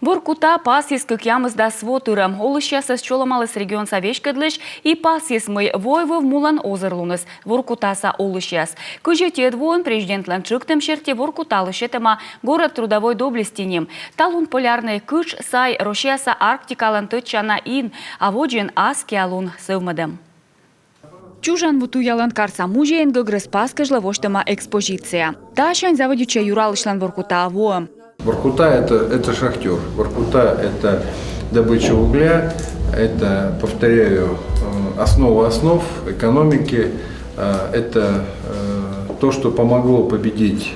Воркута пасис кыкямызда свотырым. Олышясыз чоламалыс регион совечкадлыш и пасис мы войвы в мулан озырлуныс. Воркутаса олышяс. Кыжетет вон президентлан чыктым черте Воркуталышетема город трудовой доблестинем. Талун полярный кыш сай рошяса Арктикалан тычана ин, а воджен аскиалун сывмадым. Чужан вутуялан карса музейн гыгрыс паскыжла воштыма экспозиция. Ташань заводюча юралышлан Воркута авоем. Воркута это шахтер, Воркута это добыча угля, это, повторяю, основа основ экономики, это то, что помогло победить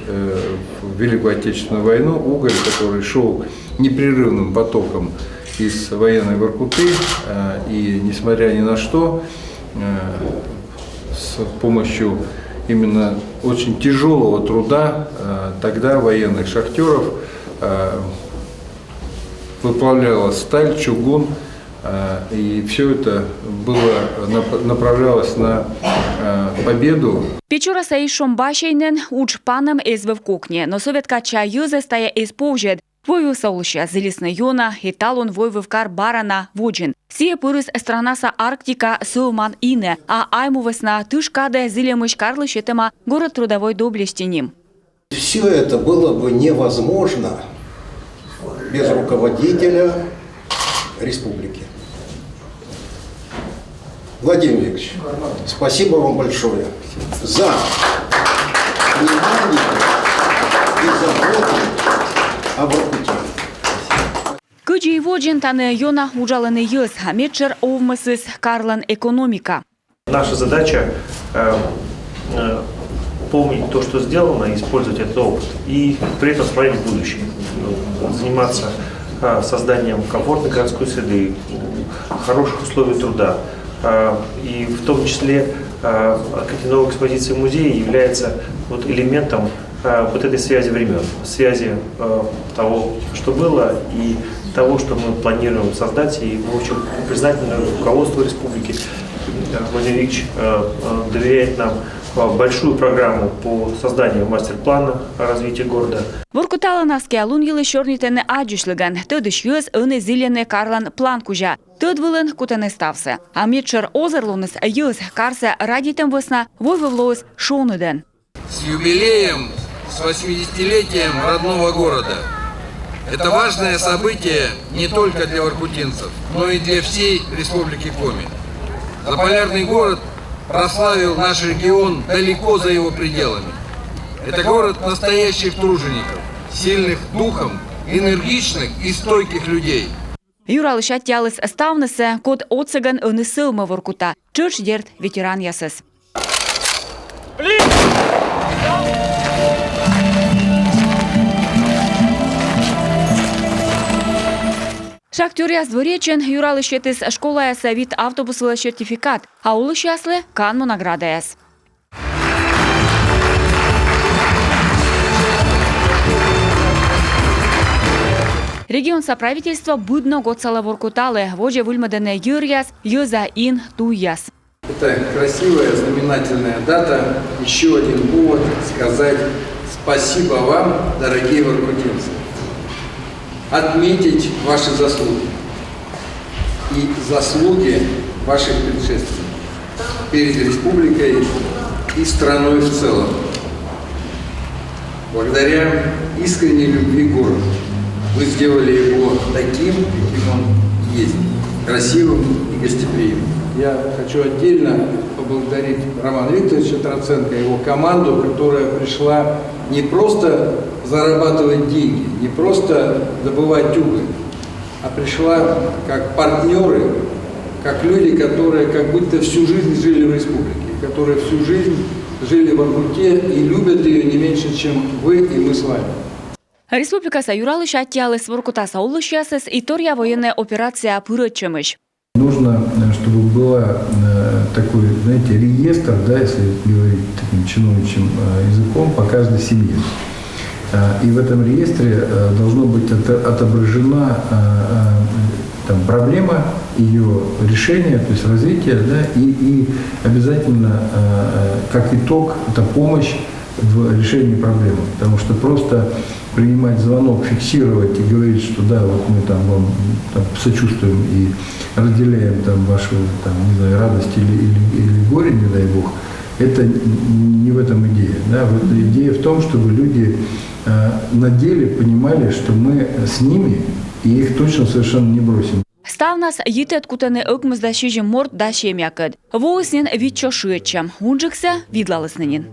в Великую Отечественную войну, уголь, который шел непрерывным потоком из военной Воркуты, и несмотря ни на что, с помощью именно очень тяжелого труда тогда военных шахтеров выплавлялась сталь, чугун, и все это направлялось на победу. Печора саишом башейнен уч паном эзве в кухне, но советка чаюзе стая исповжет. Войвы саулыша зелесный юна, и талон войвы в кар барана воджин. Сие пырыс странаса Арктика сылман ине, а айму весна тышкаде зелемыш карлышетема город трудовой доблестиним. Все это было бы невозможно без руководителя республики. Владимир Викторович, спасибо вам большое за внимание и заботу о Воркуте. Кыджи воджин таны юна ужаланы юз, а метчер овмысыз карлан экономика. Наша задача помнить то, что сделано, использовать этот опыт и при этом смотреть в будущее. Заниматься созданием комфортной городской среды, хороших условий труда. И в том числе открытие новой экспозиции музея является элементом вот этой связи времен, связи того, что было, и того, что мы планируем создать. И мы очень признательны руководству республики. Владимир Викторович доверяет нам большую программу по созданию мастер-плана развития города. Воркуталанаски алун йылы шорнитене аджушлыган, тыдыш юз ыны зилене карлан план кужа. Тыдвылын кутене ставсы. А метчер озерлуныс юз карсе радитем весна войвывлоус шонуден. С юбилеем, с 80-летием родного города. Это важное событие не только для воркутинцев, но и для всей Республики Коми. Заполярный город прославил наш регион далеко за его пределами. Это город настоящих тружеников, сильных духом, энергичных и стойких людей. Юралыша тялыс ставнысы код оцыган ыны сылмы Воркута. Чырш дерт ветеран ясыз. Шахтер яс дворечен юралышетыс школа яса вид автобусылы сертификат, а улыш яслы канму награда яс. Регион соправительства будно гоцала Воркуталы, воже вульмадене юрьяс, юза ин туяс. Это красивая, знаменательная дата, еще один повод сказать спасибо вам, дорогие воркутинцы. Отметить ваши заслуги и заслуги ваших предшественников перед республикой и страной в целом. Благодаря искренней любви к городу вы сделали его таким, каким он есть, красивым и гостеприимным. Я хочу отдельно поблагодарить Романа Викторовича Троценко и его команду, которая пришла не просто зарабатывать деньги, не просто добывать уголь, а пришла как партнеры, как люди, которые как будто всю жизнь жили в республике, которые всю жизнь жили в Воркуте и любят ее не меньше, чем вы и мы с вами. Республика Юралыша тялыс Воркута саулышясыз и торья военная операция пырычымыш. Нужно, чтобы была такой, знаете, реестр, да, если говорить таким чиновничьим языком, по каждой семье. И в этом реестре должно быть отображена проблема, ее решение, то есть развитие, да, и обязательно, как итог, это помощь в решении проблемы. Потому что просто принимать звонок, фиксировать и говорить, что да, вот мы там вам там, сочувствуем и разделяем там вашу там, не знаю, радость или горе, не дай бог, это не в этом идея. Да? Вот идея в том, чтобы люди на деле понимали, что мы с ними и их точно совершенно не бросим. Ставнас йитет кутаны ыкмызда шижим морд да шемякыд. Воуснен витчо шуетчам, унжыкса видлалыснынин.